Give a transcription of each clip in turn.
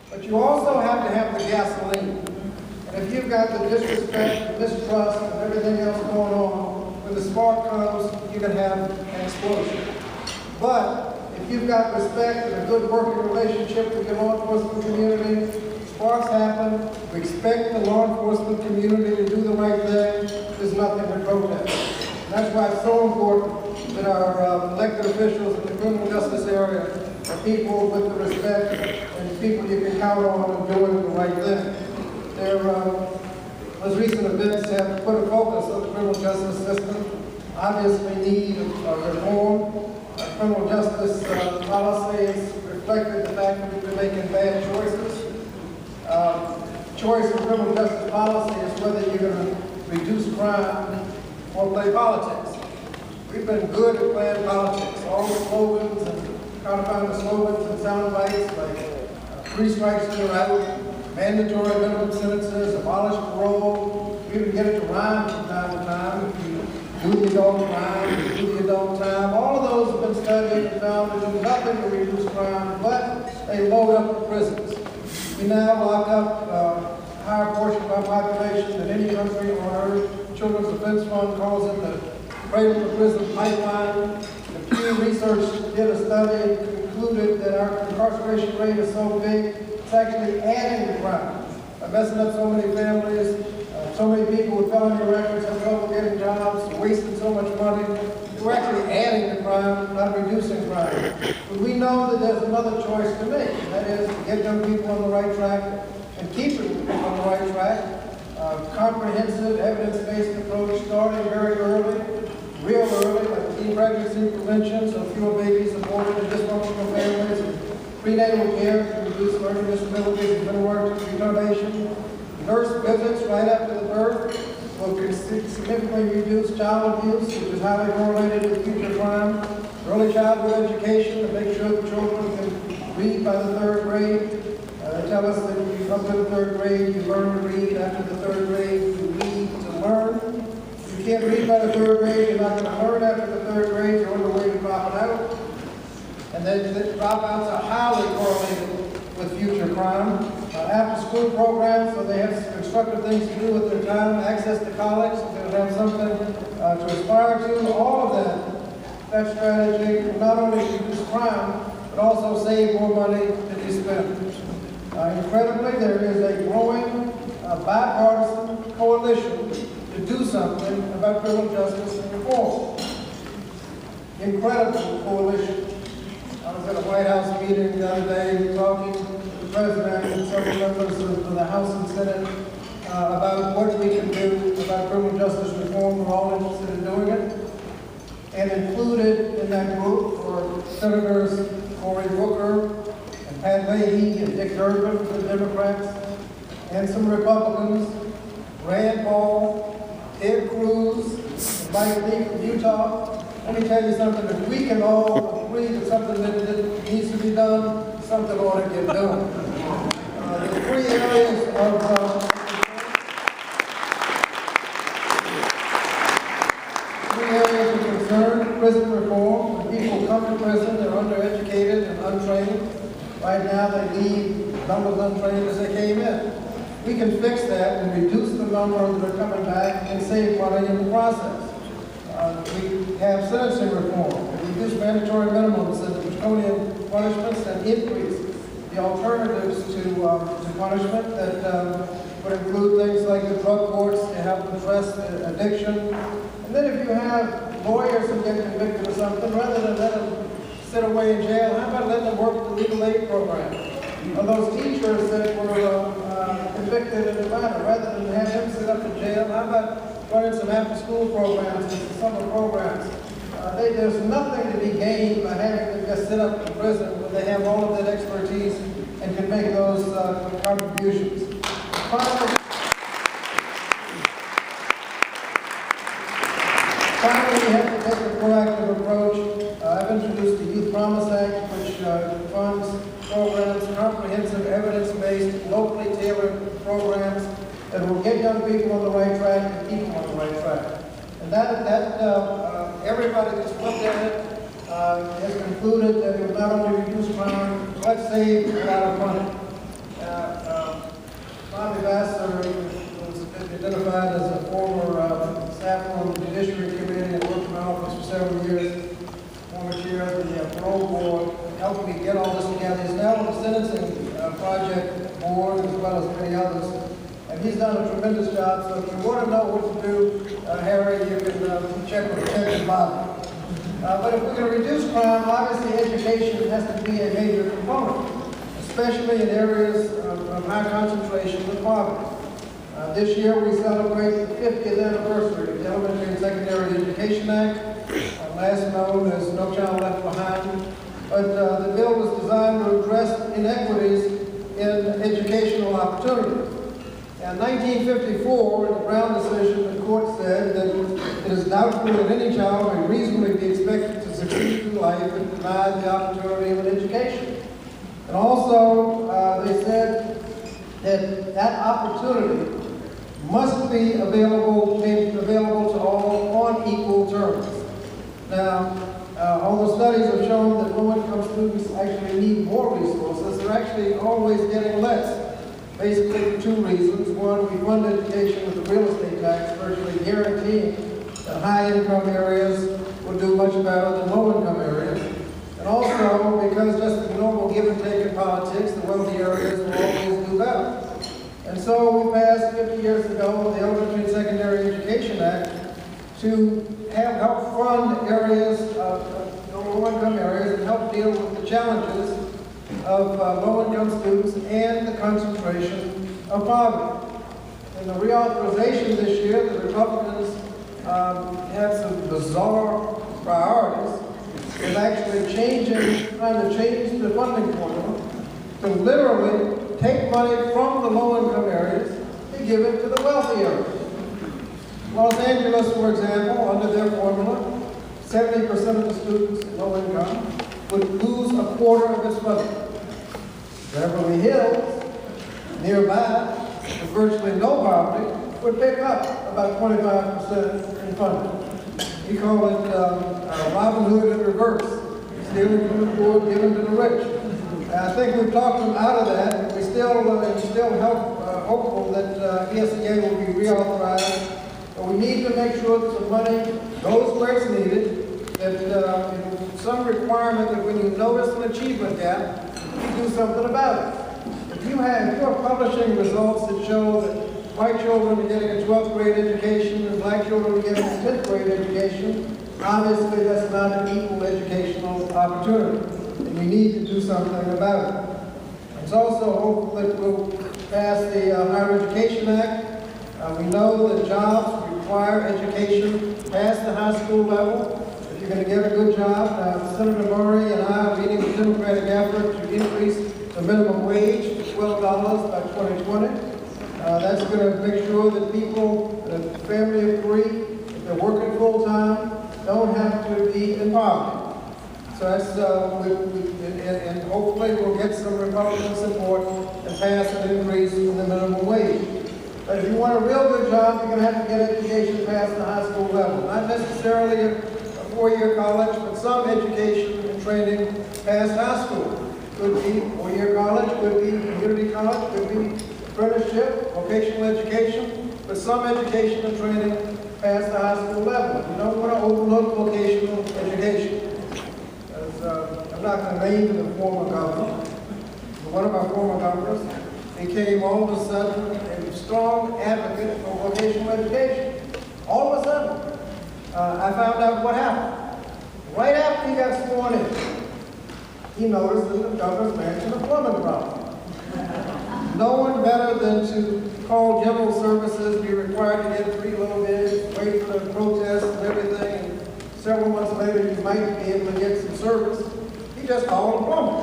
But you also have to have the gasoline. And if you've got the disrespect, the mistrust, and everything else going on, when the spark comes, you can have an explosion. But if you've got respect and a good working relationship with your law enforcement community, sparks happen, we expect the law enforcement community to do the right thing, there's nothing to protest. And that's why it's so important that our elected officials in the criminal justice area are people with the respect and people you can count on and doing the right thing. Those recent events have put a focus on the criminal justice system, obviously need of reform. Criminal justice policy has reflected the fact that we've been making bad choices. Choice of criminal justice policy is whether you're going to reduce crime or play politics. We've been good at playing politics. All the slogans and codifying the slogans and sound bites like 3 strikes and you're out, mandatory minimum sentences, abolish parole. We even get it to rhyme from time to time. If you do the adult crime, do the adult time. All of those have been studied and found to do nothing to reduce crime, but they load up the prisons. We now lock up a higher portion of our population than any country on earth. Children's Defense Fund calls it the cradle to prison pipeline. The Pew Research did a study and concluded that our incarceration rate is so big, it's actually adding to crime. By messing up so many families, so many people with felony records have trouble getting jobs, wasting so much money. We're actually adding to crime, not reducing crime. But we know that there's another choice to make, and that is to get young people on the right track and keep them on the right track. Comprehensive, evidence-based approach starting very early, real early, like teen pregnancy prevention, so fewer babies aborted in dysfunctional families, and prenatal care to reduce learning disabilities and middle retardation. Nurse visits right after the birth will significantly reduce child abuse, which is highly correlated with future crime. Early childhood education to make sure that children can read by the 3rd grade. They tell us that when you come to the 3rd grade, you learn to read. After the 3rd grade, you read to learn. If you can't read by the 3rd grade, you're not going to learn after the 3rd grade. You're on the way to dropping out. And then the dropouts are highly correlated with future crime. After-school programs, so they have constructive things to do with their time, access to college, so they'll have something to aspire to. All of that strategy will not only reduce crime, but also save more money to be spent. Incredibly, there is a growing bipartisan coalition to do something about criminal justice and reform. Incredible coalition. I was at a White House meeting the other day talking to the President and several members of the House and Senate about what we can do about criminal justice reform. We're all interested in doing it. And included in that group were Senators Cory Booker and Pat Leahy and Dick Durbin from the Democrats, and some Republicans, Rand Paul, Ted Cruz, and Mike Lee from Utah. Let me tell you something, if we can all agree that something that needs to be done, something ought to get done. The 3 areas of concern: prison reform. When people come to prison, they're undereducated and untrained. Right now, they leave numbers untrained as they came in. We can fix that and reduce the number that are coming back and save money in the process. We have sentencing reform. We reduce mandatory minimums and draconian punishments and increase the alternatives to punishment that would include things like the drug courts to help address addiction. And then if you have lawyers who get convicted of something, rather than let them sit away in jail, how about letting them work with the legal aid program? Or those teachers that were convicted in Atlanta, rather than have them sit up in jail, how about running some after-school programs and some summer programs? There's nothing to be gained by having them just sit up in prison when they have all of that expertise and can make those contributions. Finally, we have to take a proactive approach. I've introduced the Youth Promise Act, which funds programs, comprehensive, evidence-based, locally tailored programs that will get young people on the right track and keep them on the right track. And everybody that's looked at it has concluded that it will not only reduce crime, but save a lot of money. project board as well as many others. And he's done a tremendous job, so if you want to know what to do, Harry, you can check with the body. But if we're going to reduce crime, obviously education has to be a major component, especially in areas of high concentration of poverty. This year we celebrate the 50th anniversary of the Elementary and Secondary Education Act, last known as No Child Left Behind. But the bill was designed to address inequities in educational opportunity. In 1954, in the Brown decision, the court said that it is doubtful that any child may reasonably be expected to succeed through life if denied the opportunity of an education. And also, they said that that opportunity must be available to all on equal terms. Now, although studies have shown that low-income students actually need more resources, they're actually always getting less. Basically for two reasons. One, we fund education with the real estate tax, virtually guaranteeing that high-income areas will do much better than low-income areas. And also, because just the normal give and take in politics, the wealthy areas will always do better. And so we passed 50 years ago the Elementary and Secondary Education Act to help fund areas, low-income areas, and help deal with the challenges of low-income students and the concentration of poverty. In the reauthorization this year, the Republicans have some bizarre priorities of actually trying to change the funding formula to literally take money from the low-income areas and give it to the wealthy areas. Los Angeles, for example, under their formula, 70% of the students in low income would lose a quarter of its funding. Beverly Hills, nearby, with virtually no poverty, would pick up about 25% in funding. We call it Robin Hood in reverse, stealing from the poor, giving to the rich. I think we've talked them out of that, and we still hopeful that ESEA will be reauthorized. But we need to make sure that the money goes where it's needed, that some requirement that when you notice an achievement gap, you do something about it. If you are publishing results that show that white children are getting a 12th grade education and black children are getting a 10th grade education, obviously that's not an equal educational opportunity. And we need to do something about it. It's also hopeful that we'll pass the Higher Education Act. We know that jobs require education past the high school level. If you're going to get a good job, Senator Murray and I are leading the Democratic effort to increase the minimum wage to $12 by 2020. That's going to make sure that people, a family of three, if they're working full-time, don't have to be in poverty. So that's, and hopefully we'll get some Republican support and pass an increase in the minimum wage. But if you want a real good job, you're going to have to get education past the high school level. Not necessarily a four-year college, but some education and training past high school. Could be four-year college, could be community college, could be apprenticeship, vocational education, but some education and training past the high school level. You don't want to overlook vocational education. I'm not going to name the former governor, but one of our former governors became all of a sudden a strong advocate for vocational education. All of a sudden, I found out what happened. Right after he got sworn in, he noticed in the governor's mansion a plumbing problem. No one better than to call general services, be required to get pre-load bids, wait for the protests and everything, and several months later you might be able to get some service. He just called a plumber.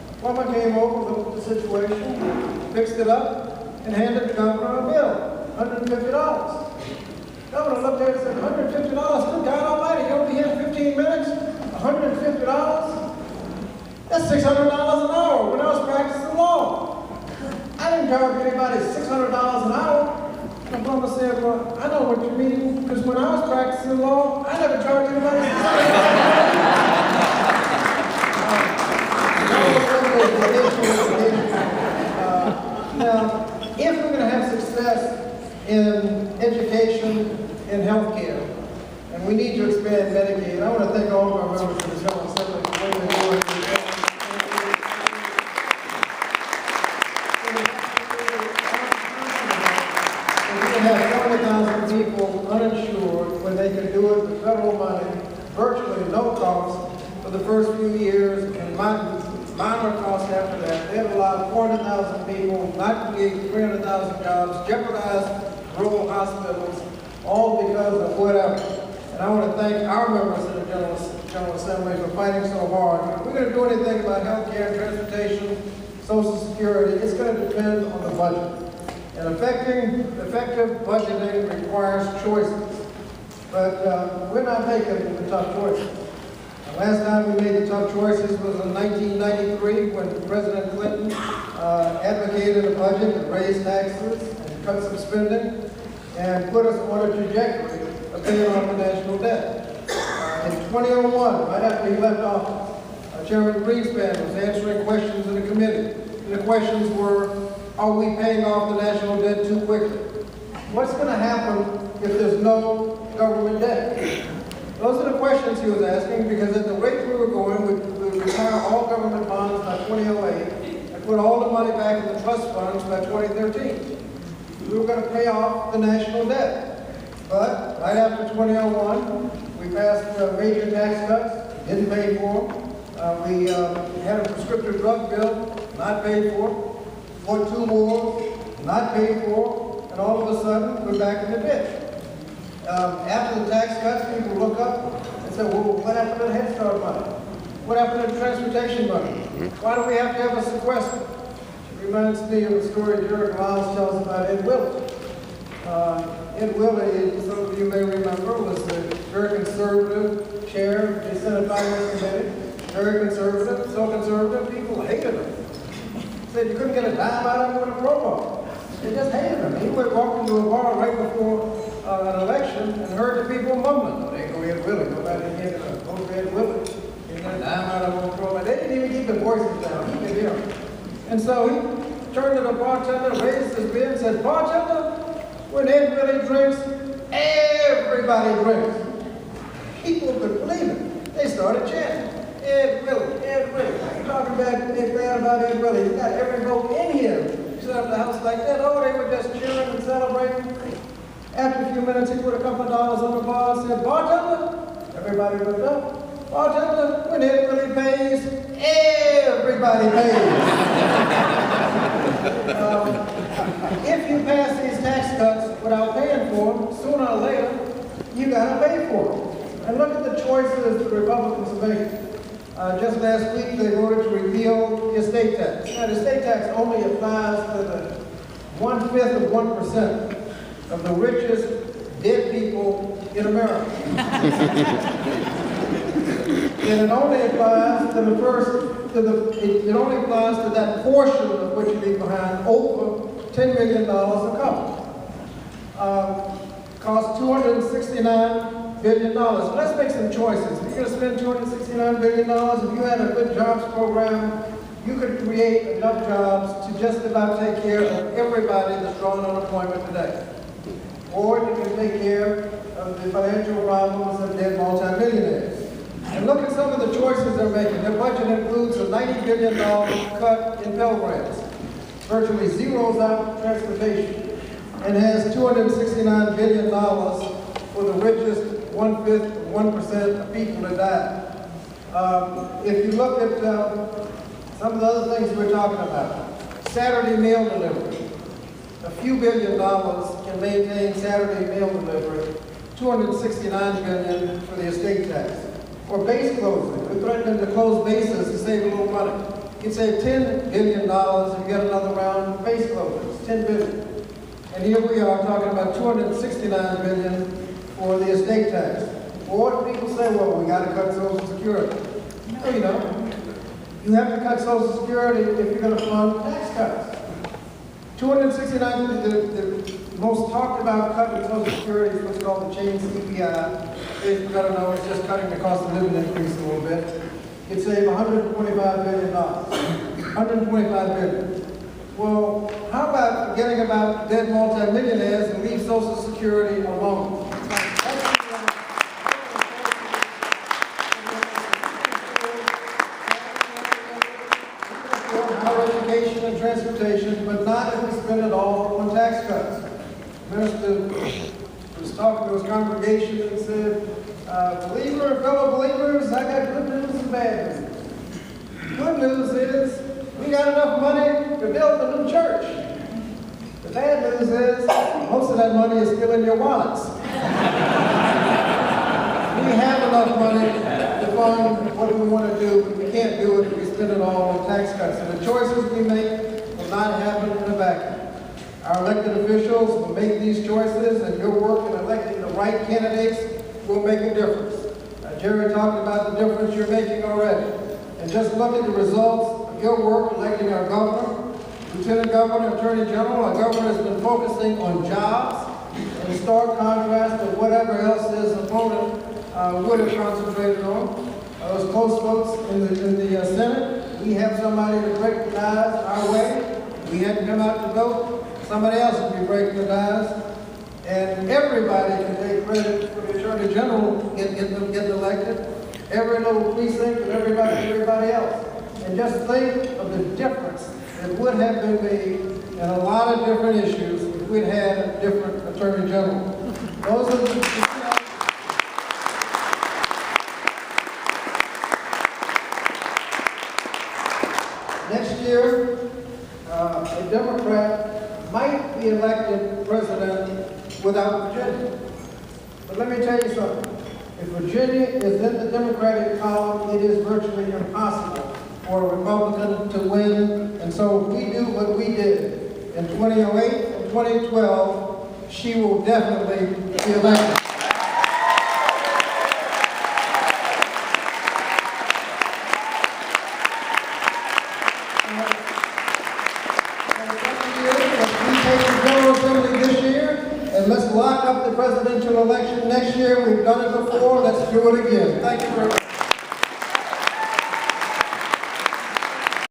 The plumber came over, looked at the situation, fixed it up, and handed the governor a bill, $150. The governor looked at it and said, $150? Good God Almighty, you'll be here in 15 minutes? $150? That's $600 an hour when I was practicing law. I didn't charge anybody $600 an hour. The plumber said, well, I know what you mean, because when I was practicing law, I never charged anybody Now, if we're going to have success in education and health care, and we need to expand Medicaid, I want to thank all of our members for this General Assembly for what they're doing. for the first few years and minor costs after that. They had allowed 400,000 people, not create 300,000 jobs, jeopardize rural hospitals, all because of whatever. And I want to thank our members of the General Assembly for fighting so hard. If we're going to do anything about health care, transportation, Social Security, it's going to depend on the budget. And effective budgeting requires choices. But we're not making the tough choices. The last time we made the tough choices was in 1993 when President Clinton advocated a budget that raised taxes and cut some spending and put us on a trajectory of paying off the national debt. In 2001, right after he left office, Chairman Greenspan was answering questions in the committee. And the questions were, are we paying off the national debt too quickly? What's going to happen if there's no government debt? Those are the questions he was asking, because at the rate we were going, we would retire all government bonds by 2008 and put all the money back in the trust funds by 2013. We were going to pay off the national debt. But right after 2001, we passed major tax cuts, didn't pay for them. We had a prescriptive drug bill, not paid for. Fought 2 wars, not paid for. And all of a sudden, we're back in the ditch. After the tax cuts, people look up and say, well, what happened to the Head Start money? What happened to the transportation money? Why do we have to have a sequester? It reminds me of a story Jared Miles tells about Ed Willie. Ed Willie, some of you may remember, was a very conservative chair of the Senate Finance Committee. Very conservative, so conservative, people hated him. Said you couldn't get a dime out of him with a promo. They just hated him. He would walk into a bar right before an election and heard the people mumbling. Oh, they go Ed Willie. Nobody gave a vote for Ed Willie. They got a dime out of him with a promo. They didn't even keep the voices down. He could hear them. And so he turned to the bartender, raised his beer and said, bartender, when Ed Willie drinks, everybody drinks. People could believe it. They started chanting. Ed Willie, Ed Willie. You're talking bad about Ed Willie. He's got every vote in here. You set up the house like that. Oh, they were just cheering and celebrating. After a few minutes, he put a couple of dollars on the bar and said, bartender. Everybody looked up. Bartender, when Ed Willie pays, everybody pays. If you pass these tax cuts without paying for them, sooner or later, you got to pay for them. And look at the choices the Republicans are making. Just last week, they voted to repeal the estate tax. Now, the estate tax only applies to the 1/5 of 1% of the richest dead people in America. And it only applies to it only applies to that portion of which you leave behind over $10 million a couple. Costs $269 billion. Let's make some choices. If you're going to spend $269 billion, if you had a good jobs program, you could create enough jobs to just about take care of everybody that's drawing unemployment today. Or you can take care of the financial problems of dead multimillionaires. And look at some of the choices they're making. Their budget includes a $90 billion cut in Pell Grants, virtually zeroes out transportation, and has $269 billion for the richest 1/5 of 1% of people to die. If you look at some of the other things we're talking about, Saturday mail delivery. A few $1 billion can maintain Saturday mail delivery, $269 billion for the estate tax. Or base closing. We're threatening to close bases to save a little money. You'd save $10 billion and get another round of base closings, $10 billion. And here we are talking about $269 billion for the estate tax. Or people say, well, we got to cut Social Security. No, you don't. You have to cut Social Security if you're going to fund tax cuts. 269, the most talked about cut in Social Security is what's called the chain CPI. If you don't know, it's just cutting the cost of living increase a little bit. It'd save $125 billion. $125 billion. Well, how about forgetting about dead multimillionaires and leave Social Security alone? Higher education and transportation, but not if we spend it all on tax cuts. The minister was talking to his congregation and said, believer and fellow believers, I got good news bad news. Good news is we got enough money to build a new church. The bad news is most of that money is still in your wallets. We have enough money to fund what we want to do, but we can't do it if we spend it all on tax cuts. And the choices we make will not happen in a vacuum. Our elected officials will make these choices, and your work in electing the right candidates will make a difference. Jerry talked about the difference you're making already. And just look at the results of your work electing our governor, lieutenant governor, attorney general. Our governor has been focusing on jobs in stark contrast to whatever else his opponent would have concentrated on. Those close votes in the Senate, we have somebody to break the ties our way. We had to come out to vote. Somebody else will be breaking the ties. And everybody can take credit for the attorney general getting elected. Every little precinct and everybody else. And just think of the difference that would have been made in a lot of different issues if we'd had a different attorney general. Those are the next year, a Democrat might be elected president without Virginia. But let me tell you something. If Virginia is in the Democratic column, it is virtually impossible for a Republican to win. And so if we do what we did in 2008 and 2012, she will definitely be elected. And let's lock up the presidential election next year. We've done it before. Let's do it again. Thank you very much.